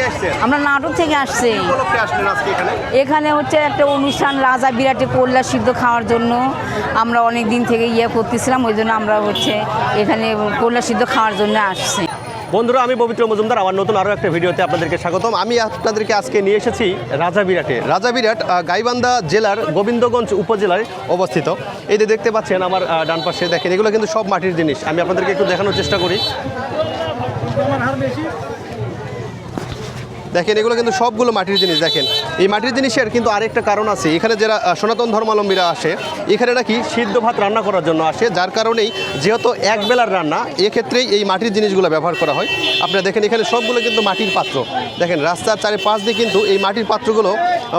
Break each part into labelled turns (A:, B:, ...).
A: থেকে আসছেন?
B: আমরা নাটোর থেকে আসছি।
A: উপলক্ষে আসলেন আজকে এখানে?
B: এখানে হচ্ছে একটা অনুষ্ঠান রাজা বিরাটে করলা সিদ্ধ খাওয়ার জন্য আমরা অনেক দিন থেকে করতেছিলাম, ওই জন্য আমরা হচ্ছে এখানে করলা সিদ্ধ খাওয়ার জন্য আসছি।
A: বন্ধুরা, আমি পবিত্র মজুমদার, আমার নতুন আরও একটা ভিডিওতে আপনাদেরকে স্বাগতম। আমি আপনাদেরকে আজকে নিয়ে এসেছি রাজাবিরাটে। রাজাবিরাট গাইবান্ধা জেলার গোবিন্দগঞ্জ উপজেলায় অবস্থিত। এই যে দেখতে পাচ্ছেন আমার ডান পাশে, দেখেন এগুলো কিন্তু সব মাটির জিনিস। আমি আপনাদেরকে একটু দেখানোর চেষ্টা করি। দেখেন এগুলো কিন্তু সবগুলো মাটির জিনিস। দেখেন এই মাটির জিনিসের কিন্তু আরেকটা কারণ আছে। এখানে যারা সনাতন ধর্মাবলম্বীরা আসে, এখানে নাকি সিদ্ধ ভাত রান্না করার জন্য আসে, যার কারণেই যেহেতু এক বেলার রান্না, এক্ষেত্রেই এই মাটির জিনিসগুলো ব্যবহার করা হয়। আপনারা দেখেন এখানে সবগুলো কিন্তু মাটির পাত্র। দেখেন রাস্তার চারিপাশ দিয়ে কিন্তু এই মাটির পাত্রগুলো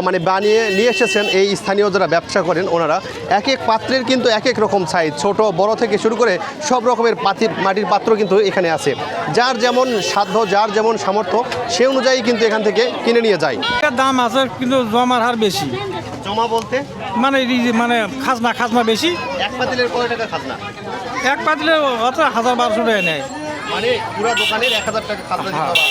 A: মানে বানিয়ে নিয়ে এসেছেন এই স্থানীয় যারা ব্যবসা করেন ওনারা। এক এক পাত্রের কিন্তু এক এক রকম সাইজ, ছোট বড় থেকে শুরু করে সব রকমের মাটির পাত্র কিন্তু এখানে আছে। যার যেমন সাধ্য, যার যেমন সামর্থ্য, সে অনুযায়ী কিন্তু এখান থেকে কিনে নিয়ে যায়।
C: দাম আছে কিন্তু জমার হার বেশি।
A: জমা বলতে
C: মানে খাজনা বেশি।
A: এক পাতিলের কয় টাকা খাজনা?
C: এক পাতিলে 1200 টাকা নেয়,
A: মানে পুরো দোকানের 1000 টাকা খাজনা দিতে হবে।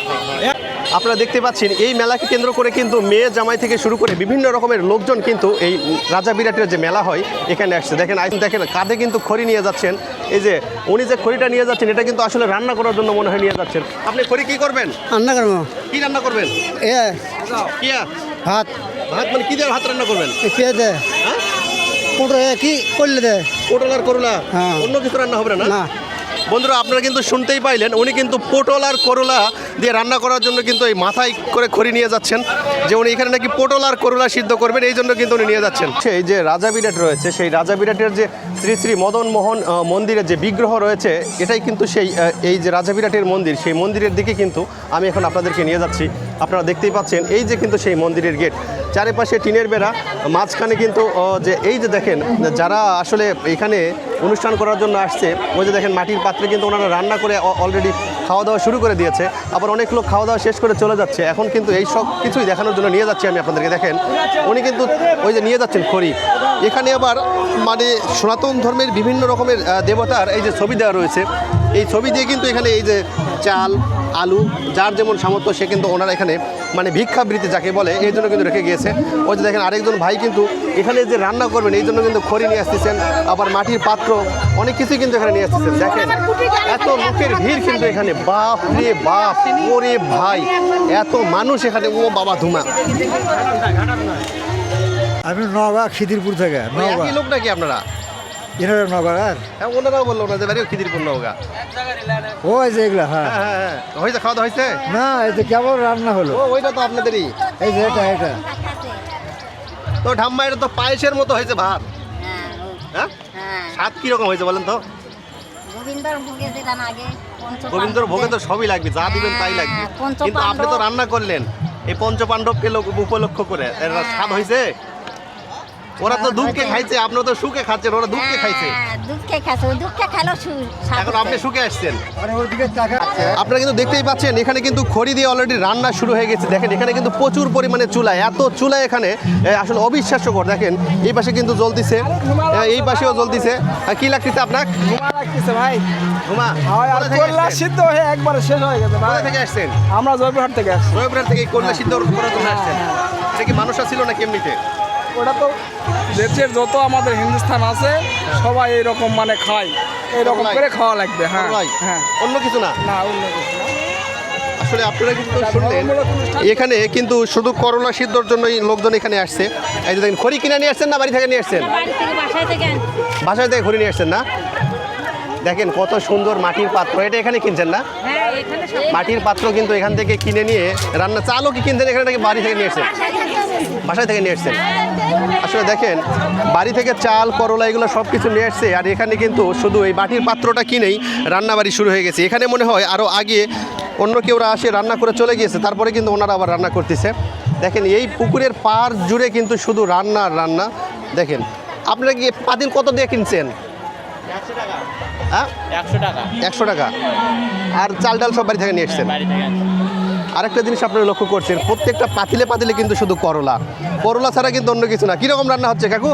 A: আপনারা দেখতে পাচ্ছেন এই মেলাকে কেন্দ্র করে কিন্তু মেয়ে জামাই থেকে শুরু করে বিভিন্ন রকমের লোকজন কিন্তু এই রাজাবিরাটের যে মেলা হয় এখানে আসছে। দেখেন দেখেন কাঁধে কিন্তু খড়ি নিয়ে যাচ্ছেন। এই যে উনি যে খড়িটা নিয়ে যাচ্ছেন, এটা কিন্তু আসলে রান্না করার জন্য মনে হয় নিয়ে যাচ্ছেন। আপনি খড়ি কি করবেন?
D: রান্না করবো।
A: কি রান্না করবেন?
D: ভাত।
A: ভাত মানে কি দিয়ে ভাত রান্না করবেন?
D: পেঁয়াজে
A: হ্যাঁ,
D: কি করলে দে
A: পটল আর করলা,
D: হ্যাঁ।
A: অন্য কিছু রান্না হবে না?
D: না।
A: বন্ধুরা, আপনারা কিন্তু শুনতেই পাইলেন, উনি কিন্তু পটল আর করলা দিয়ে রান্না করার জন্য কিন্তু এই মাথায় করে খড়ি নিয়ে যাচ্ছেন, যে উনি এখানে নাকি পটল আর করলা সিদ্ধ করবেন, এই জন্য কিন্তু উনি নিয়ে যাচ্ছেন। সেই যে রাজাবিরাট রয়েছে, সেই রাজাবিরাটের যে শ্রী শ্রী মদন মোহন মন্দিরের যে বিগ্রহ রয়েছে, এটাই কিন্তু সেই এই যে রাজাবিরাটের মন্দির, সেই মন্দিরের দিকে কিন্তু আমি এখন আপনাদেরকে নিয়ে যাচ্ছি। আপনারা দেখতেই পাচ্ছেন এই যে কিন্তু সেই মন্দিরের গেট, চারিপাশে টিনের বেড়া, মাঝখানে কিন্তু যে এই যে দেখেন যারা আসলে এখানে অনুষ্ঠান করার জন্য আসছে, ওই যে দেখেন মাটির পাত্রে কিন্তু ওনারা রান্না করে অলরেডি খাওয়া দাওয়া শুরু করে দিয়েছে। আবার অনেক লোক খাওয়া দাওয়া শেষ করে চলে যাচ্ছে। এখন কিন্তু এই সব কিছুই দেখানোর জন্য নিয়ে যাচ্ছি আমি আপনাদেরকে। দেখেন উনি কিন্তু ওই যে নিয়ে যাচ্ছেন খড়ি। এখানে আবার মানে সনাতন ধর্মের বিভিন্ন রকমের দেবতার এই যে ছবি দেওয়া রয়েছে, এই ছবি দিয়ে কিন্তু এখানে এই যে চাল, আলু, যার যেমন সামর্থ্য সে কিন্তু ওনারা এখানে মানে ভিক্ষাবৃত্তি যাকে বলে, এই জন্য কিন্তু রেখে গিয়েছে। ওই যে দেখেন আরেকজন ভাই কিন্তু এখানে যে রান্না করবেন এই জন্য কিন্তু খড়ি নিয়ে আসতেছেন, আবার মাটির পাত্র, অনেক কিছুই কিন্তু এখানে নিয়ে আসতেছেন। দেখেন এত লোকের ভিড় কিন্তু এখানে, বাপ রে বাপ, ওরে ভাই, এত মানুষ এখানে, ও বাবা ধুমা।
D: আমি নওগাঁ খিদিরপুর থেকে।
A: একই লোক নাকি আপনারা?
D: এনারা নওগাঁ।
A: হ্যাঁ, ওনারাও বললো ওনাদের বাড়িও খিদিরপুর নওগাঁ।
D: ওই যে এগুলা। হ্যাঁ
A: হ্যাঁ হ্যাঁ, হয়েছে, খাওয়া দাওয়া হয়েছে?
D: না, এই যে কেমন রান্না হলো।
A: ও, ওইটা তো আপনাদেরই।
D: এই যে এটা
A: তো ঠাম্মা, এটা তো পায়েসের মতো হয়েছে ভাত। হ্যাঁ, স্বাদ কিরকম হয়েছে বলেন তো? গোবিন্দর ভোগে তো সবই লাগবে, যা দিবেন তাই লাগবে। কিন্তু আপনি তো রান্না করলেন এই পঞ্চপাণ্ডবকে উপলক্ষ করে, এর স্বাদ হয়েছে? ওরা তো দুঃখে খাইছে, আপনারা তো সুখে খাচ্ছেন, ওরা দুঃখে খাইছে। এখন আপনি সুখে আসছেন। আপনারা কিন্তু দেখতেই পাচ্ছেন এখানে কিন্তু খড়ি দিয়ে অলরেডি রান্না শুরু হয়ে গেছে। দেখেন এখানে কিন্তু প্রচুর পরিমাণে চুলা, এত চুলা এখানে আসলে অবিশ্বাস্যকর। দেখেন এই পাশে কিন্তু জ্বলতিছে, এই পাশেও জ্বলতিছে। কি লাগতেছে আপনার?
C: ভাই
A: ঘুমা
C: সিদ্ধ হয়ে একবারে শেষ হয়ে গেছে।
A: কোথা থেকে আসছেন?
C: আমরা জয়পুরহাট থেকে আসছি।
A: জয়পুরহাট থেকে করলা সিদ্ধ করার জন্য আসছেন? সে কি মানুষ ছিল নাকি এমনিতে?
C: ওটা তো দেশের যত আমাদের হিন্দুস্তান আছে সবাই এইরকম মানে খায়, এইরকম করে খাওয়া লাগবে। হ্যাঁ হ্যাঁ,
A: অন্য কিছু না।
C: না অন্য কিছু না।
A: আসলে আপনারা কিন্তু শুনলেন এখানে কিন্তু শুধু করলা সিদ্ধর জন্যই লোকজন এখানে আসছে। এই যে দেখেন খড়ি কিনে নিয়ে আসছেন না বাড়ি থেকে নিয়ে আসছেন? বাসায় থেকে খড়ি নিয়ে আসছেন না? দেখেন কত সুন্দর মাটির পাত্র, এটা এখানে কিনছেন না? মাটির পাত্র কিন্তু এখান থেকে কিনে নিয়ে রান্না, চালও কি কিনছেন এখানে নাকি বাড়ি থেকে নিয়ে এসছেন? বাসায় থেকে নিয়ে এসছেন। আসলে দেখেন বাড়ি থেকে চাল, করলা এগুলো সব কিছু নিয়ে এসছে, আর এখানে কিন্তু শুধু এই মাটির পাত্রটা কিনেই রান্নাবাড়ি শুরু হয়ে গেছে। এখানে মনে হয় আরও আগে অন্য কেউরা আসে রান্না করে চলে গিয়েছে, তারপরে কিন্তু ওনারা আবার রান্না করতেছে। দেখেন এই পুকুরের পাড় জুড়ে কিন্তু শুধু রান্না আর রান্না। দেখেন আপনারা কি পাতিল কত দিয়ে কিনছেন? 100 টাকা। হ্যাঁ, 100 টাকা। আর চাল ডাল সব বাড়ি থেকে নিয়ে এসছেন? আরেকটা জিনিস আপনারা লক্ষ্য করছেন, প্রত্যেকটা পাতিলে পাতিলে কিন্তু শুধু করলা, করলা ছাড়া কিন্তু অন্য কিছু না। কিরকম রান্না হচ্ছে কাকু?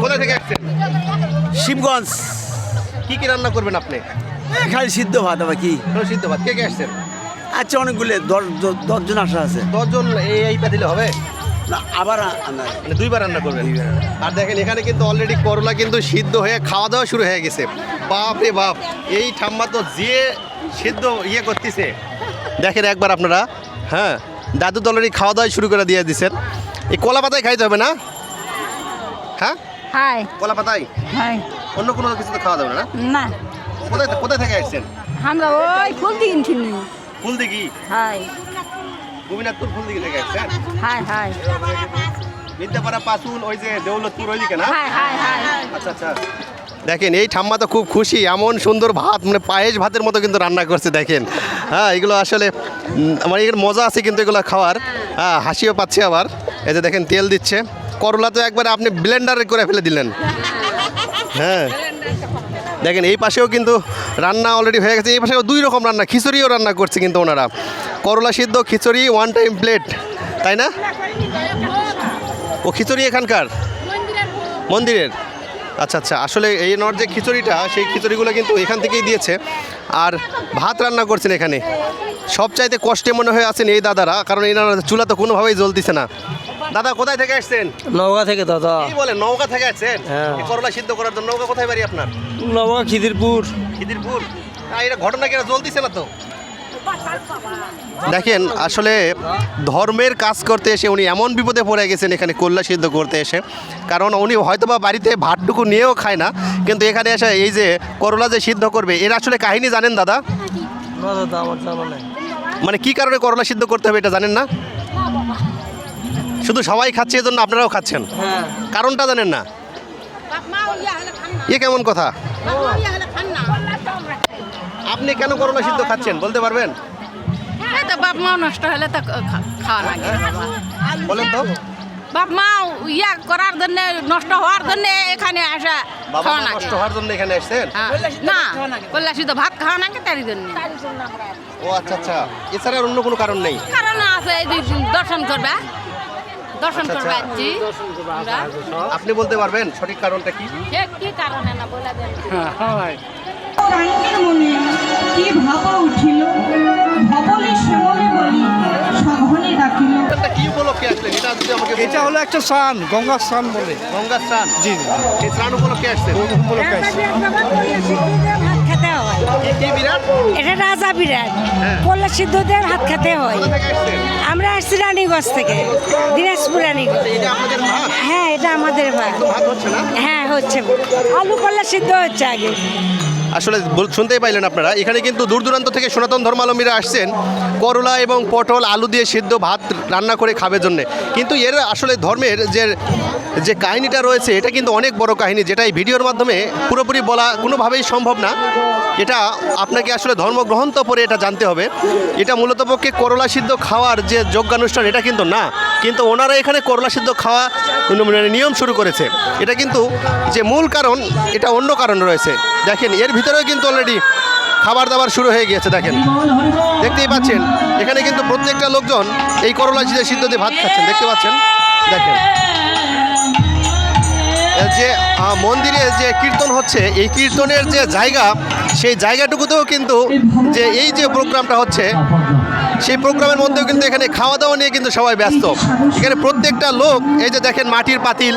A: কোথা থেকে আসছেন?
D: শিবগঞ্জ।
A: কি কি রান্না করবেন আপনি?
D: খালি সিদ্ধ ভাত। আবার কি
A: সিদ্ধ ভাত? কে কে আসছেন?
D: আচ্ছা অনেকগুলো 10 জন আসা আছে
A: 10 জন এই পাতিলে হবে?
D: না আবার
A: মানে দুইবার রান্না করবেন। আর দেখেন এখানে কিন্তু অলরেডি করলা কিন্তু সিদ্ধ হয়ে খাওয়া দাওয়া শুরু হয়ে গেছে। বাপ রে বাপ, এই ঠাম্মা তো যে সিদ্ধ করতেছে দেখেন একবার আপনারা। হ্যাঁ, দাদু তো অলরেডি খাওয়া দাওয়া শুরু করে দিয়ে দিচ্ছেন। এই কলা পাতায় খাইতে হবে না? হ্যাঁ,
B: হাই
A: কলা পাতায়,
B: হাই
A: অন্য কোনো কিছু তো খাওয়া যাবে না?
B: না,
A: কোথায় কোথায় থেকে আসছেন?
B: আমরা ওই ফুল দিন কিনি।
A: ফুলদিঘি,
B: হাই
A: গোবিনাথপুর ফুলদিঘি থেকে আসছেন?
B: হাই হাই
A: বিদ্যাপাড়া পাশুন ওই যে দৌলতপুর ওই দিকে না?
B: হাই হাই হাই
A: আচ্ছা আচ্ছা। দেখেন এই ঠাম্মা তো খুব খুশি, এমন সুন্দর ভাত মানে পায়েস ভাতের মতো কিন্তু রান্না করছে দেখেন। হ্যাঁ, এগুলো আসলে আমার এর মজা আছে কিন্তু এগুলো খাওয়ার। হ্যাঁ, হাসিও পাচ্ছে আবার। এই যে দেখেন তেল দিচ্ছে, করলা তো একবার আপনি ব্লেন্ডারে করে ফেলে দিলেন। হ্যাঁ, দেখেন এই পাশেও কিন্তু রান্না অলরেডি হয়ে গেছে। এই পাশেও 2 রকম রান্না, খিচুড়িও রান্না করছে কিন্তু ওনারা। করলা সিদ্ধ, খিচুড়ি, 1 টাইম প্লেট, তাই না? ও খিচুড়ি এখানকার মন্দিরের? আচ্ছা আচ্ছা, আসলে এই নর যে খিচুড়িটা, সেই খিচুড়িগুলো কিন্তু এখান থেকেই দিয়েছে। আর ভাত রান্না করছেন এখানে। সবচাইতে কষ্টে মনে হয়ে আছেন এই দাদারা, কারণ এই চুলা তো কোনোভাবেই জ্বলতেছে না। দাদা কোথায় থেকে আসছেন?
E: নওগাঁ থেকে দাদা।
A: কি বলেন, নওগাঁ থেকে আসছেন?
E: হ্যাঁ।
A: এই করলা সিদ্ধ করার জন্য। নওগাঁ কোথায় বাড়ি আপনার?
E: নওগাঁ খিদিরপুর।
A: খিদিরপুর। এটা ঘটনা কেন জ্বলতেছে না তো? দেখেন আসলে ধর্মের কাজ করতে এসে উনি এমন বিপদে পড়ে গেছেন এখানে করলা সিদ্ধ করতে এসে। কারণ উনি হয়তোবা বাড়িতে ভাতটুকু নিয়েও খায় না, কিন্তু এখানে এসে এই যে করলা যে সিদ্ধ করবে, এর আসলে কাহিনী জানেন দাদা?
E: না দাদা, আমার জানা নেই।
A: মানে কি কারণে করলা সিদ্ধ করতে হবে এটা জানেন না? শুধু সবাই খাচ্ছে এজন্য আপনারাও খাচ্ছেন?
E: হ্যাঁ।
A: কারণটা জানেন না? এ কেমন কথা? আপনি কেন করলা সিদ্ধ খাচ্ছেন বলতে পারবেন?
F: এই তো বাপ মা নষ্ট হলে তো খাওয়া লাগে বাবা।
A: বলেন তো।
F: বাপ মা করার জন্য, নষ্ট হওয়ার জন্য এখানে আসা
A: বাবা
F: খাওয়া
A: মা
F: লাগে।
A: নষ্ট হওয়ার জন্য এখানে আসছেন?
F: হ্যাঁ। না, করলা শুধু ভাত খাওয়া নাকি তার জন্য।
A: ও আচ্ছা আচ্ছা, এছাড়া আর অন্য কোনো কারণ নেই?
F: কারণ আছে এই যে দর্শন করবে, দর্শন
A: আচ্ছা,
F: করবে
A: আচ্ছা।
F: আসছি আমরা।
A: আপনি বলতে পারবেন সঠিক কারণটা কি?
F: সে কি কারণে না বলে দেন।
G: কাহিনীর মনে কি ভাবা উঠিল, ভবলে শ্যামলে বলি সঘনে ডাকিল।
A: এটা কি উপলক্ষে আসলেন এটা যদি আমাকে বলতেন?
C: এটা হলো একটা স্নান, গঙ্গা স্নান বলে।
A: গঙ্গা স্নান।
C: জি
A: এই স্নান উপলক্ষে আসছেন?
C: উপলক্ষে আসছে।
H: ভাত খেতে হয়,
A: কি বিরাট?
H: এটা রাজা বিরাট।
A: হ্যাঁ।
H: করলা সিদ্ধ দিয়ে ভাত খেতে হয়।
A: কোথা থেকে আসছেন?
H: আমরা আসছি রানীগঞ্জ থেকে, দিনাজপুর রানীগঞ্জ।
A: এটা আপনাদের ভাত?
H: হ্যাঁ, এটা আমাদের ভাত।
A: ভাত হচ্ছে না?
H: হ্যাঁ হচ্ছে, আলু করলা সিদ্ধ হচ্ছে আগে।
A: আসলে শুনতেই পাইলেন আপনারা, এখানে কিন্তু দূর দূরান্ত থেকে সনাতন ধর্মাবলম্বীরা আসছেন করলা এবং পটল আলু দিয়ে সিদ্ধ ভাত রান্না করে খাবে জন্যে। কিন্তু এর আসলে ধর্মের যে কাহিনীটা রয়েছে এটা কিন্তু অনেক বড় কাহিনী, যেটা এই ভিডিওর মাধ্যমে পুরোপুরি বলা কোনোভাবেই সম্ভব না। এটা আপনাকে আসলে ধর্মগ্রন্থ পরে এটা জানতে হবে। এটা মূলত পক্ষে করলা সিদ্ধ খাওয়ার যে যজ্ঞানুষ্ঠান এটা কিন্তু না, কিন্তু ওনারা এখানে করলা সিদ্ধ খাওয়া নিয়ম শুরু করেছে। এটা কিন্তু যে মূল কারণ এটা অন্য কারণ রয়েছে। দেখেন এর ভিতরেও কিন্তু অলরেডি খাবার দাবার শুরু হয়ে গিয়েছে। দেখেন, দেখতেই পাচ্ছেন এখানে কিন্তু প্রত্যেকটা লোকজন এই করলা সিদ্ধ দিয়ে ভাত খাচ্ছেন, দেখতে পাচ্ছেন। দেখেন যে মন্দিরে যে কীর্তন হচ্ছে, এই কীর্তনের যে জায়গা, সেই জায়গাটুকুতেও কিন্তু যে এই যে প্রোগ্রামটা হচ্ছে, সেই প্রোগ্রামের মধ্যেও কিন্তু এখানে খাওয়া দাওয়া নিয়ে কিন্তু সবাই ব্যস্ত। এখানে প্রত্যেকটা লোক এই যে দেখেন মাটির পাতিল,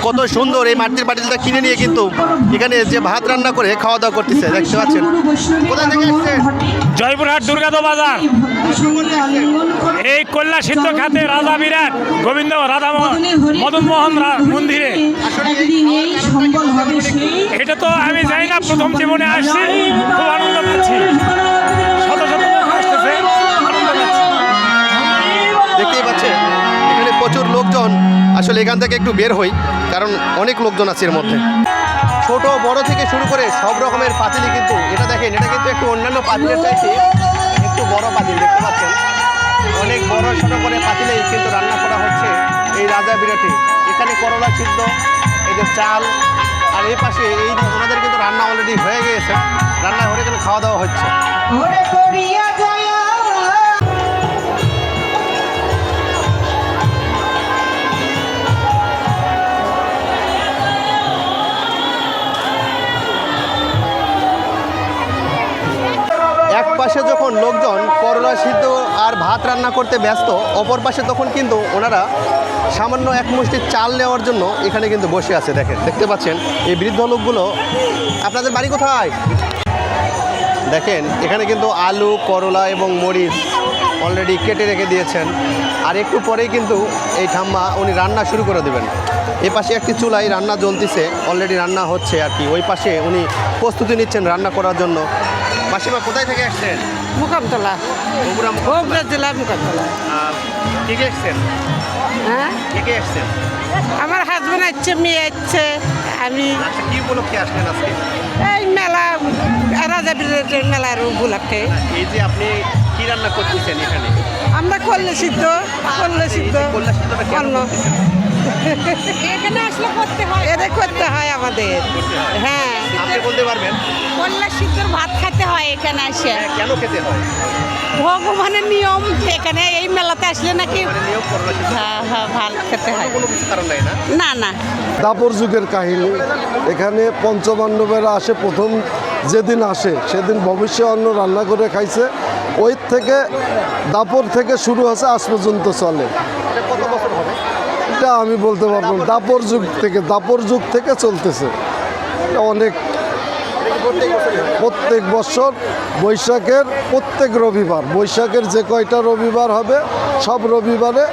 A: কত সুন্দর এই মাটির পাতিলটা কিনে নিয়ে কিন্তু এখানে যে ভাত রান্না করে খাওয়া দাওয়া করতেছে, দেখতে পাচ্ছেন। কোথা থেকে আসছেন?
I: জয়পুরহাট দুর্গাদো বাজার। এই কল্যাণ সিদ্ধ খাতে রাজা বিরাট গোবিন্দ রাধা মদন মোহন মন্দিরে। এটা তো আমি জানি না, প্রথম জীবনে আসছি, খুব আনন্দ পাচ্ছি। শত শত লোক আসতেছে, আনন্দ পাচ্ছি।
A: দেখতেই পাচ্ছেন এখানে প্রচুর লোকজন। আসলে এখান থেকে একটু বের হই, কারণ অনেক লোকজন আছে এর মধ্যে। ছোট বড় থেকে শুরু করে সব রকমের পাতিলই কিন্তু, এটা দেখেন এটা কিন্তু একটু অন্যান্য পাতিলের চাইতে একটু বড় পাতিল, দেখতে পাচ্ছেন। অনেক বড় ছোট করে পাতিলেই কিন্তু রান্না করা হচ্ছে এই রাজা বিরাটে। এখানে করলা সিদ্ধ, এই যে চাল, আর এই পাশে এই ওনাদের কিন্তু রান্না অলরেডি হয়ে গিয়েছে। রান্না হয়ে কিন্তু খাওয়া দাওয়া হচ্ছে। এক পাশে যখন লোকজন করলা করলা সিদ্ধ আর ভাত রান্না করতে ব্যস্ত, অপর পাশে তখন কিন্তু ওনারা সামান্য এক মুষ্টি চাল নেওয়ার জন্য এখানে কিন্তু বসে আছে। দেখেন, দেখতে পাচ্ছেন এই বৃদ্ধ লোকগুলো। আপনাদের বাড়ি কোথায়? দেখেন এখানে কিন্তু আলু, করলা এবং মরিচ অলরেডি কেটে রেখে দিয়েছেন। আর একটু পরেই কিন্তু এই ঠাম্মা উনি রান্না শুরু করে দেবেন। এই পাশে একটি চুলায় রান্না জ্বলতেছে, অলরেডি রান্না হচ্ছে আর কি। ওই পাশে উনি প্রস্তুতি নিচ্ছেন রান্না করার জন্য। মাসিমা কোথায় থেকে আসছেন?
H: মুকামতলা, বগুড়া জেলা মুকামতলা।
A: কে কে আসছেন?
H: হ্যাঁ,
A: কে কে আসছেন?
H: আমার হাজবেন্ড আসছে, মেয়ে আসছে, আমি।
A: আচ্ছা, কি উপলক্ষে আসলেন আজকে?
H: এই মেলা, রাজা বিরাটের মেলার উপলক্ষে।
A: এই যে আপনি কি রান্না করতেছেন এখানে?
H: আমরা করলে সিদ্ধ, করলে সিদ্ধ,
A: করলা সিদ্ধটা কেন
H: করলো।
A: করতেছেন?
H: এখানে আসলে করতে হয়, এটা করতে হয় আমাদের। হ্যাঁ,
A: আপনি বলতে পারবেন
H: করলে সিদ্ধর ভাত খেতে হয় এখানে আসে।
A: কেন খেতে হয়?
H: ভগবানের নিয়ম, এখানে এই মেলাতে আসলে নাকি
A: মানে নিয়ম করলা সিদ্ধ
H: হ্যাঁ হ্যাঁ ভাত খেতে হয়।
A: কোনো কিছু কারণ নাই না?
H: না না,
J: দাপর যুগের কাহিনী। এখানে পঞ্চপাণ্ডবেরা আসে, প্রথম যেদিন আসে সেদিন ভবিষ্যৎ অন্ন রান্না করে খাইছে। ওই থেকে দাপর থেকে শুরু হয়েছে, আজ পর্যন্ত চলে।
A: এটা কত বছর হবে?
J: এটা আমি বলতে পারবো না। দাপর যুগ থেকে চলতেছে। এটা অনেক, প্রত্যেক বছর বৈশাখের প্রত্যেক রবিবার, বৈশাখের যে কয়টা রবিবার হবে সব রবিবারে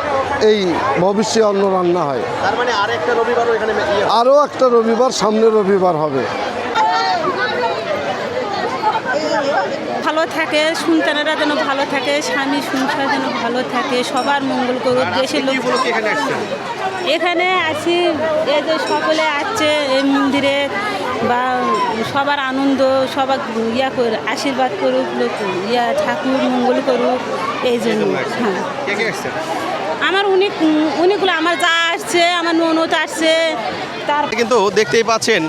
J: এই ভবিষ্যৎ অন্ন রান্না হয়।
A: তার মানে আরেকটা রবিবারও এখানে
J: আরও একটা রবিবার সামনের রবিবার হবে।
H: ভালো থাকে, সন্তানেরা যেন ভালো থাকে, স্বামী সংসার যেন ভালো থাকে, সবার মঙ্গল করুক। দেশের লোক
A: এখানে আসছেন?
H: এখানে আছি, এই যে সকলে আসছে এই মন্দিরে, বা সবার আনন্দ, সবার আশীর্বাদ করুক, ঠাকুর মঙ্গল করুক, এই জন্য। হ্যাঁ,
A: কে কে আসছেন?
H: আমার অনেকগুলো, আমার যা আসছে, আমার ননদ আসছে। তার
A: কিন্তু দেখতেই পাচ্ছেন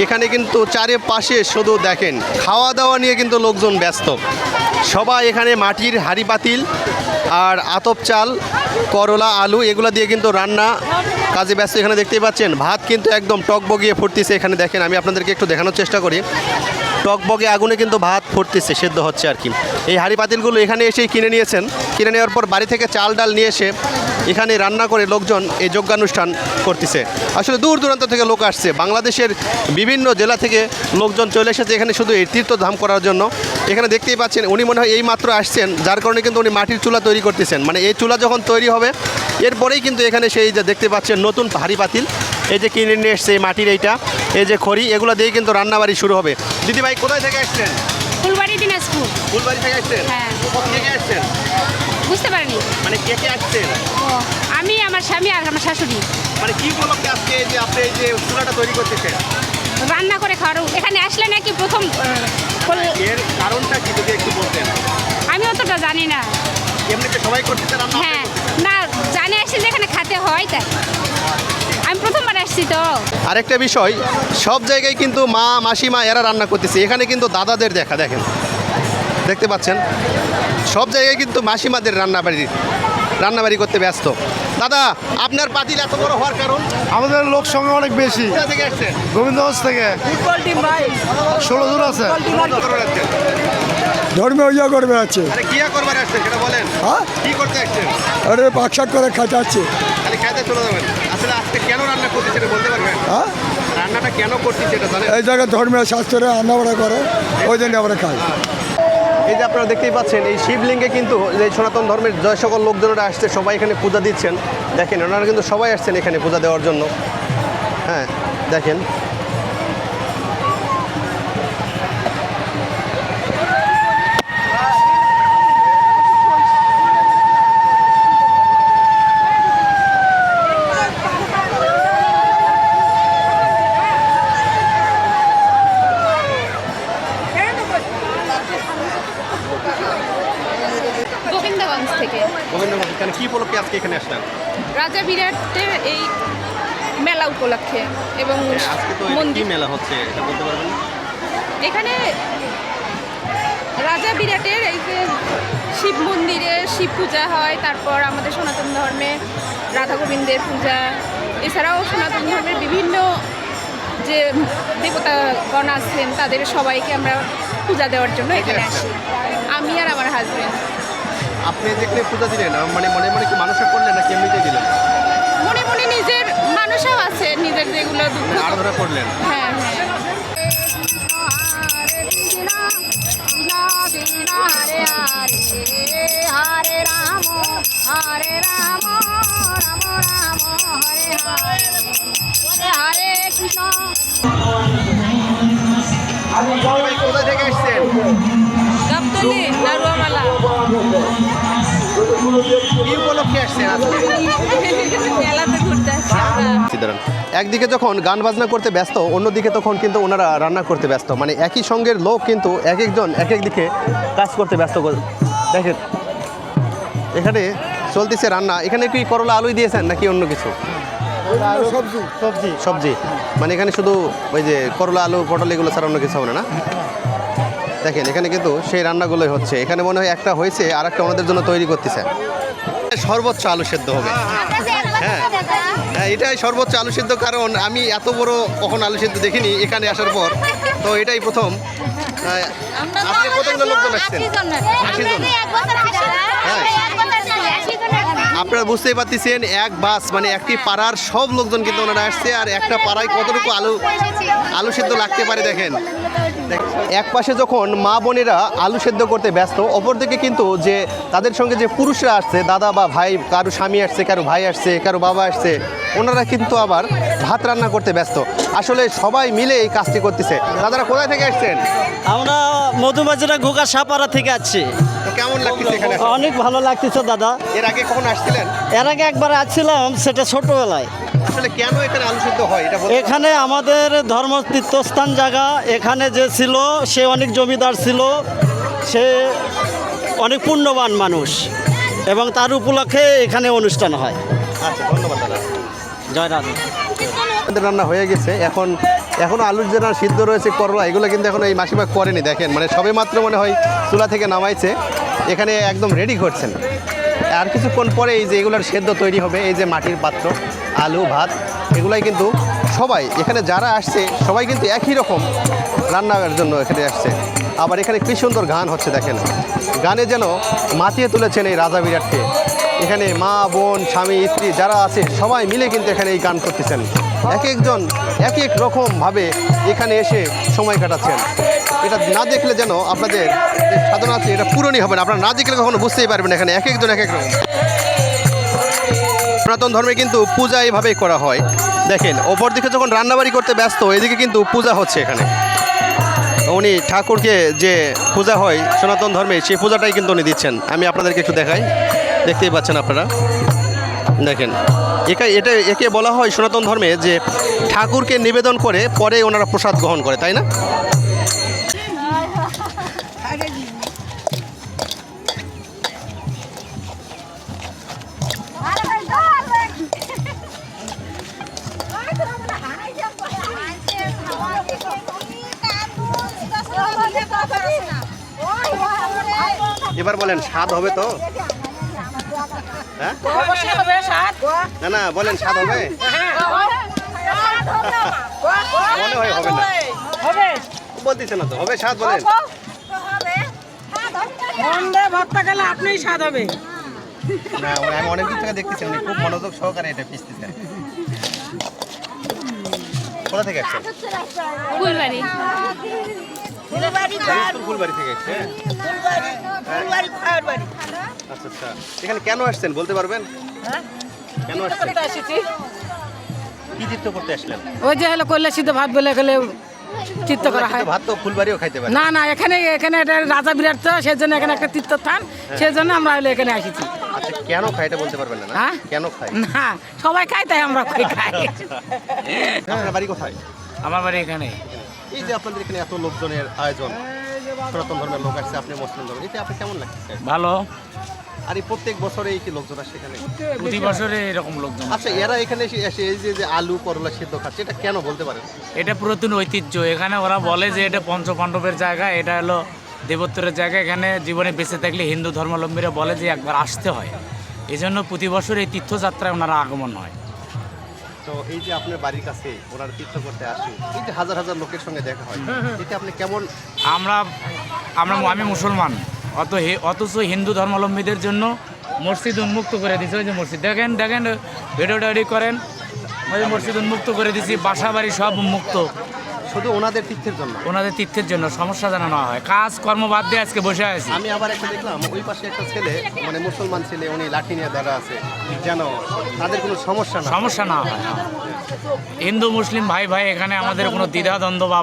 A: এখানে কিন্তু চারিপাশে শুধু দেখেন খাওয়া দাওয়া নিয়ে কিন্তু লোকজন ব্যস্ত। সবাই এখানে মাটির হাঁড়ি পাতিল আর আতপ চাল, করলা, আলু এগুলো দিয়ে কিন্তু রান্না কাজে ব্যস্ত। এখানে দেখতেই পাচ্ছেন ভাত কিন্তু একদম টকবগিয়ে ফুটতেছে। এখানে দেখেন, আমি আপনাদেরকে একটু দেখানোর চেষ্টা করি। টকবগে আগুনে কিন্তু ভাত ফুটতেছে, সেদ্ধ হচ্ছে আর কি। এই হাঁড়ি পাতিলগুলো এখানে এসেই কিনে নিয়েছেন। কিনে নেওয়ার পর বাড়ি থেকে চাল ডাল নিয়ে এসে এখানে রান্না করে লোকজন এই যজ্ঞানুষ্ঠান করতেছে। আসলে দূর দূরান্ত থেকে লোক আসছে, বাংলাদেশের বিভিন্ন জেলা থেকে লোকজন চলে এসেছে এখানে শুধু এই তীর্থধাম করার জন্য। এখানে দেখতেই পাচ্ছেন উনি মনে হয় এই মাত্র আসছেন, যার কারণে কিন্তু উনি মাটির চুলা তৈরি করতেছেন। মানে এই চুলা যখন তৈরি হবে এরপরেই কিন্তু এখানে সেই যে দেখতে পাচ্ছেন নতুন হাঁড়ি পাতিল, এই যে কিনে নিয়ে এসছে এই মাটির এইটা, এই যে খড়ি, এগুলো দিয়ে কিন্তু রান্নাবাড়ি শুরু হবে। দিদি ভাই কোথায় থেকে আসছেন?
F: ফুলবাড়ি, দিনাজপুর।
A: ফুলবাড়ি থেকে আসছেন?
F: হ্যাঁ।
A: কে কে আসছেন?
F: বুঝতে পারিনি।
A: মানে কে কে আসছেন?
F: আমি, আমার স্বামী আর আমার শাশুড়ি।
A: মানে কি উপলক্ষে আজকে এই যে আপনি এই যে চুলাটা তৈরি করতেছেন?
F: রান্না করে খাওয়ার, এখানে আসলে নাকি প্রথম
A: এর কারণটা কি যদি একটু বলতেন?
F: আমি অতটা জানি না।
A: এমনিতে সবাই করতেছে রান্না?
F: হ্যাঁ, না জানি আসছি যে এখানে খাতে হয়, তাই আমি প্রথমবার আসছি তো।
A: আরেকটা বিষয়, সব জায়গায় কিন্তু মা, মাসিমা এরা রান্না করতেছে, এখানে কিন্তু দাদাদের দেখা দেখেন, দেখতে পাচ্ছেন সব জায়গায় কিন্তু মাসিমাদের রান্নাবাড়ি করতে ব্যস্ত। দাদা, আপনার পাতিল এত বড় হওয়ার কারণ?
J: আমাদের লোক সংখ্যা অনেক বেশি।
A: কোথা থেকে আসছেন?
J: গোবিন্দগঞ্জ থেকে 16 জন আছে।
K: ধর্মীয় ইয়ে করবে আছে।
A: আরে কি করবার আসছেন সেটা বলেন।
K: হ্যাঁ,
A: কি করতে আসছেন?
K: আরে বাক্সাট করে খাটাচ্ছে।
A: খালি খাইতে চলে যাবেন? আসলে আজকে কেন রান্না করতেছে সেটা বলতে পারবেন?
K: হ্যাঁ,
A: রান্নাটা কেন করতেছে এটা জানেন?
K: এই জায়গায় ধর্মীয় শাস্ত্রে রান্নাবাড়া করে, ওই জন্য আমরা খাই।
A: এই যে আপনারা দেখতেই পাচ্ছেন এই শিবলিঙ্গে কিন্তু এই সনাতন ধর্মের যে সকল লোকজনেরা আসছে সবাই এখানে পূজা দিচ্ছেন। দেখেন ওনারা কিন্তু সবাই আসছেন এখানে পূজা দেওয়ার জন্য। হ্যাঁ দেখেন,
F: গোবিন্দগঞ্জ থেকে।
A: গোবিন্দগঞ্জ কেন, কি উপলক্ষে আজকে এখানে আসলেন?
F: রাজা বিরাটের এই মেলা উপলক্ষে এবং
A: আজকে তো কি
F: মন্দির,
A: মেলা হচ্ছে এটা বলতে পারবেন?
F: এখানে রাজা বিরাটের এই যে শিব মন্দিরে শিব পূজা হয়, তারপর আমাদের সনাতন ধর্মে রাধা গোবিন্দের পূজা, এছাড়াও সনাতন ধর্মের বিভিন্ন যে দেবতাগণ আছেন তাদের সবাইকে আমরা পূজা দেওয়ার জন্য এখানে আসি, আমি আর আমার হাজবেন্ড।
A: আপনি যেখানে পূজা দিলেন মানে মনে মনে কি মানসা করলেন নাকি এমনিতেই দিলেন?
F: মনে মনে নিজের মানুষও আছে, নিজের যেগুলো দুঃখ।
A: আরাধনা করলেন?
F: হ্যাঁ হ্যাঁ।
A: সবাই কোথা থেকে এসছেন?
F: গাবতলী নারুয়ামালা।
A: কি উপলক্ষে আসছেন আজকে?
F: মেলাতে ঘুরতে আসছি আমরা।
A: দাঁড়ান। একদিকে যখন গান বাজনা করতে ব্যস্ত, অন্যদিকে তখন কিন্তু ওনারা রান্না করতে ব্যস্ত। মানে একই সঙ্গের লোক কিন্তু এক একজন এক এক দিকে কাজ করতে ব্যস্ত। দেখেন এখানে চলতেছে রান্না। এখানে কি করলা আলুই দিয়েছেন নাকি অন্য কিছু? সবজি মানে এখানে শুধু ওই যে করলা আলু পটল এগুলো ছাড়া অন্য কিছু হবে না? দেখেন এখানে কিন্তু সেই রান্নাগুলোই হচ্ছে। এখানে মনে হয় একটা হয়েছে আর একটা ওনাদের জন্য তৈরি করতেছে। সর্বোচ্চ আলু সেদ্ধ হবে। হ্যাঁ হ্যাঁ, এটাই সর্বোচ্চ আলু সেদ্ধ, কারণ আমি এত বড় কখন আলু সেদ্ধ দেখিনি এখানে আসার পর। তো এটাই প্রথম। আজকে কতগুলো লোকজন আসছেন? 80 জন। হ্যাঁ, আপনারা বুঝতেই পারতেছেন এক বাস মানে একটি পাড়ার সব লোকজন কিন্তু ওনারা আসছে। আর একটা পাড়ায় কতটুকু আলু সেদ্ধ লাগতে পারে দেখেন। এক পাশে যখন মা বোনেরা আলু সেদ্ধ করতে ব্যস্ত, অপরদিকে কিন্তু যে তাদের সঙ্গে যে পুরুষরা আসছে, দাদা বা ভাই, কারো স্বামী আসছে, কারো ভাই আসছে, কারো বাবা আসছে, ওনারা কিন্তু আবার ভাত রান্না করতে ব্যস্ত। আসলে সবাই মিলে এই কাজটি করতেছে। দাদারা কোথায় থেকে আসছেন?
E: আমরা মধুমাজিরা ঘোকা সাপাড়া থেকে আসছি।
A: তো কেমন লাগতেছে এখানে?
E: অনেক ভালো লাগতেছে দাদা।
A: এর আগে কখন আসছিলেন?
E: এর আগে একবার আসছিলাম, সেটা ছোটবেলায়।
A: আসলে কেন এখানে আলু সেদ্ধ হয় এটা বলতে?
E: এখানে আমাদের ধর্ম তীর্থস্থান জায়গা। এখানে যে ছিল সে অনেক জমিদার ছিল, সে অনেক পুণ্যবান মানুষ এবং তার উপলক্ষে এখানে অনুষ্ঠান হয়।
A: আচ্ছা, ধন্যবাদ দাদা।
E: জয় রাধা।
A: আমাদের রান্না হয়ে গেছে। এখনো আলুর যে সিদ্ধ রয়েছে, করলা, এগুলো কিন্তু এখন এই মাসিমা করেনি। দেখেন মানে সবে মাত্র মনে হয় চুলা থেকে নামাইছে, এখানে একদম রেডি করছেন। আর কিছুক্ষণ পরে এই যে এগুলোর সেদ্ধ তৈরি হবে। এই যে মাটির পাত্র, আলু ভাত, এগুলাই কিন্তু সবাই এখানে যারা আসছে সবাই কিন্তু একই রকম রান্নার জন্য এখানে আসছে। আবার এখানে কি সুন্দর গান হচ্ছে দেখেন। গানে যেন মাতিয়ে তুলেছেন এই রাজা বিরাটকে। এখানে মা বোন স্বামী স্ত্রী যারা আছে সবাই মিলে কিন্তু এখানে এই গান করতেছেন। এক একজন এক এক রকমভাবে এখানে এসে সময় কাটাচ্ছেন। এটা না দেখলে যেন আপনাদের যে সাধনা আছে এটা পূরণই হবে না। আপনারা না দেখলে কখনো বুঝতেই পারবেন। এখানে এক একজন এক এক রকম। সনাতন ধর্মে কিন্তু পূজা এইভাবেই করা হয়। দেখেন ওপর দিকে যখন রান্নাবাড়ি করতে ব্যস্ত, এদিকে কিন্তু পূজা হচ্ছে এখানে। উনি ঠাকুরকে যে পূজা হয় সনাতন ধর্মে, সেই পূজাটাই কিন্তু উনি দিচ্ছেন। আমি আপনাদেরকে একটু দেখাই, দেখতেই পাচ্ছেন আপনারা। দেখেন একে বলা হয় সনাতন ধর্মে যে ঠাকুরকে নিবেদন করে পরে ওনারা প্রসাদ গ্রহণ করে, তাই না? এবার বলেন স্বাদ হবে তো? হ্যাঁ না না, বলেন স্বাদ হবে? মনে হয় হবে না, বলতেছে না তো। হবে স্বাদ বলেন?
H: আপনিই স্বাদ হবে।
A: না, আমি অনেক দিন থেকে দেখতেছি উনি খুব মনোযোগ সহকারে এটা পিসতেছেন। কোথা থেকে আসছেন?
F: ফুলবাড়ি।
A: ফুলবাড়ি থেকে আসছে। আচ্ছা আচ্ছা, এখানে কেন আসছেন বলতে পারবেন? কেন আসছেন? কি তীর্থ করতে আসলেন?
H: ওই যে হলো কল্যাণ সিদ্ধ ভাত বলে গেলে তীর্থ করা হয়।
A: ভাত তো ফুলবাড়িও খাইতে পারে।
H: না না, এখানে এটা রাজা বিরাট, তো সেই জন্য এখানে একটা তীর্থস্থান, সেই জন্য আমরা হলো এখানে আসিছি।
A: আচ্ছা, কেন খাই এটা বলতে পারবেন না?
H: হ্যাঁ?
A: কেন খাই?
H: না, সবাই খায় তাই আমরা খাই।
A: আপনার বাড়ি কোথায়?
I: আমার বাড়ি এখানে।
A: এই যে আপনাদের এখানে এত লোকজনের আয়োজন, সনাতন ধর্মের লোক আসছে, আপনি মুসলিম ধর্মের, এতে আপনি কেমন লাগছে?
I: ভালো।
A: আর এই প্রত্যেক বছরে এই কি লোকজন আসছে এখানে?
I: প্রতি বছরে এরকম লোকজন।
A: আচ্ছা, এরা এখানে এসে এই যে আলু করলা সিদ্ধ খাচ্ছে, এটা কেন বলতে পারেন?
I: এটা পুরাতন ঐতিহ্য। এখানে ওরা বলে যে এটা পঞ্চপাণ্ডবের জায়গা, এটা হলো দেবোত্তরের জায়গা। এখানে জীবনে বেঁচে থাকলে হিন্দু ধর্মাবলম্বীরা বলে যে একবার আসতে হয়। এই জন্য প্রতি বছর এই তীর্থযাত্রায় ওনারা আগমন হয়।
A: তো এই যে আপনার বাড়ির কাছে ওনারা তীর্থ করতে আসে, এই যে হাজার হাজার লোকের সঙ্গে দেখা হয়, এতে আপনি কেমন?
I: আমি মুসলমান, অথচ হিন্দু ধর্মাবলম্বীদের জন্য মসজিদ উন্মুক্ত করে দিয়েছে। ওই যে মসজিদ দেখেন দেখেন, ভিডিওটা এডিট করেন, ওই যে মসজিদ উন্মুক্ত করে দিয়েছি, বাসা বাড়ি সব উন্মুক্ত,
A: শুধু ওনাদের তীর্থের জন্য,
I: ওনাদের তীর্থের জন্য সমস্যা যেন না হয়। কাজ কর্ম বাদ দিয়ে আজকে বসে আছি।
A: আমি আবার একটা দেখলাম ওই পাশে একটা ছেলে, মানে মুসলমান ছেলে, উনি লাঠি নিয়ে দাঁড়া আছে, যেন তাদের কোনো সমস্যা না
I: সমস্যা না হয়। হিন্দু মুসলিম ভাই ভাই এখানে আমাদের কোনো দ্বিধাদ্বন্দ্ব বা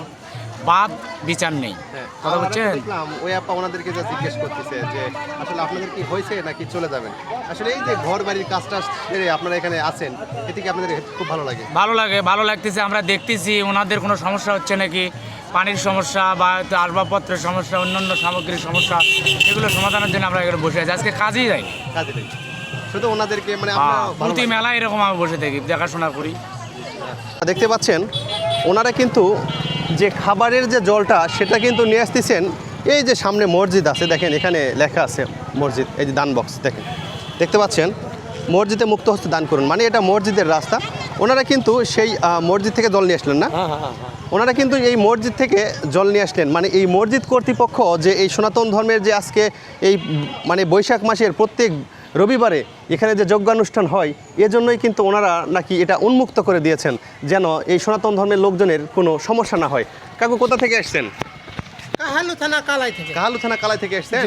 I: বাদ বিচার নেই। কথা বলছেন?
A: দেখলাম ওই আপা ওনাদেরকে যা জিজ্ঞেস করতেছে যে আসলে আপনাদের কি হয়েছে নাকি চলে যাবেন। আসলে এই যে ঘর বাড়ির কাজটা সেরে আপনারা এখানে আছেন, এতে কি আপনাদের খুব ভালো লাগে?
I: ভালো লাগতেছে। আমরা দেখতেছি ওনাদের কোনো সমস্যা হচ্ছে নাকি, পানির সমস্যা বা আসবাবপত্রের সমস্যা, অন্যান্য সামগ্রীর সমস্যা, এগুলো সমাধানের জন্য আমরা এখানে বসে আছি। আজকে কাজেই যাই,
A: শুধু ওনাদেরকে মানে
I: প্রতি মেলা এরকম আমি বসে থাকি, দেখাশোনা করি।
A: দেখতে পাচ্ছেন ওনারা কিন্তু যে খাবারের যে জলটা সেটা কিন্তু নিয়ে আসতেছেন। এই যে সামনে মসজিদ আছে, দেখেন এখানে লেখা আছে মসজিদ, এই যে দান বক্স দেখেন, দেখতে পাচ্ছেন মসজিদে মুক্ত হস্তে দান করুন, মানে এটা মসজিদের রাস্তা। ওনারা কিন্তু সেই মসজিদ থেকে জল নিয়ে আসলেন না, ওনারা কিন্তু এই মসজিদ থেকে জল নিয়ে আসলেন। মানে এই মসজিদ কর্তৃপক্ষ যে এই সনাতন ধর্মের যে আজকে এই মানে বৈশাখ মাসের প্রত্যেক রবিবারে এখানে যে যজ্ঞানুষ্ঠান হয়, এজন্যই কিন্তু ওনারা নাকি এটা উন্মুক্ত করে দিয়েছেন, যেন এই সনাতন ধর্মের লোকজনের কোনো সমস্যা না হয়। কাকু কোথা থেকে আসছেন?
L: কাহালু থানা কালাই থেকে আসছেন।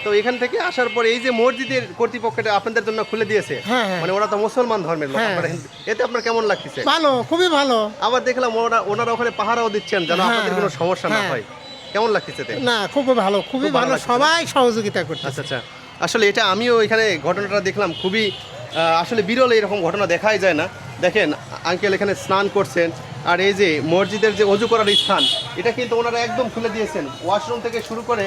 A: তো এখান থেকে আসার পরে এই যে মসজিদের কর্তৃপক্ষটা আপনাদের জন্য খুলে দিয়েছে, মানে ওরা তো মুসলমান ধর্মের লোক, এতে আপনার কেমন লাগতেছে?
L: ভালো, খুবই ভালো।
A: আবার দেখলাম ওনারা ওখানে পাহারাও দিচ্ছেন যেন আপনাদের কোনো সমস্যা না হয়। কেমন লাগতেছে?
L: না, খুবই ভালো, খুবই ভালো, সবাই সহযোগিতা করছে।
A: আচ্ছা, আসলে এটা আমিও এখানে ঘটনাটা দেখলাম, খুবই আসলে বিরল, এরকম ঘটনা দেখাই যায় না। দেখেন আঙ্কেল এখানে স্নান করছেন, আর এই যে মসজিদের যে অজু করার স্থান, এটা কিন্তু ওনারা একদম খুলে দিয়েছেন। ওয়াশরুম থেকে শুরু করে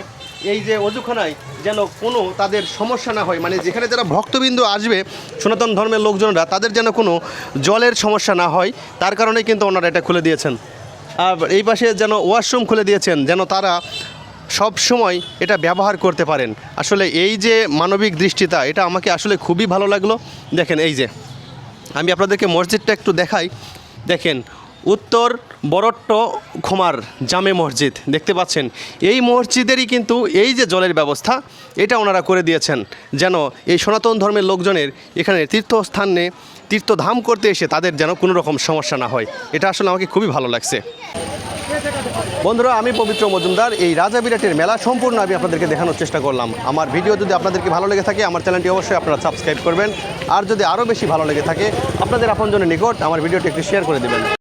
A: এই যে অজুখানায় যেন কোনো তাদের সমস্যা না হয়, মানে যেখানে যারা ভক্তবিন্দু আসবে সনাতন ধর্মের লোকজনরা, তাদের যেন কোনো জলের সমস্যা না হয়, তার কারণে কিন্তু ওনারা এটা খুলে দিয়েছেন। আর এই পাশে যেন ওয়াশরুম খুলে দিয়েছেন, যেন তারা সব সময় এটা ব্যবহার করতে পারেন। আসলে এই যে মানবিক দৃষ্টিতা, এটা আমাকে আসলে খুবই ভালো লাগলো। দেখেন এই যে আমি আপনাদেরকে মসজিদটা একটু দেখাই, দেখেন উত্তর বরট্ট খোমার জামে মসজিদ দেখতে পাচ্ছেন। এই মসজিদেরই কিন্তু এই যে জলের ব্যবস্থা, এটা ওনারা করে দিয়েছেন, যেন এই সনাতন ধর্মের লোকজনের এখানে তীর্থস্থানে তীর্থধাম করতে এসে তাদের যেন কোনো রকম সমস্যা না হয়। এটা আসলে আমাকে খুবই ভালো লাগছে। বন্ধুরা, আমি পবিত্র মজুমদার, এই রাজাবিরাটের মেলা সম্পূর্ণ আমি আপনাদেরকে দেখানোর চেষ্টা করলাম। আমার ভিডিও যদি আপনাদেরকে ভালো লেগে থাকে, আমার চ্যানেলটি অবশ্যই আপনারা সাবস্ক্রাইব করবেন, আর যদি আরও বেশি ভালো লেগে থাকে আপনাদের আপনজনের নিকট আমার ভিডিওটি একটু শেয়ার করে দেবেন।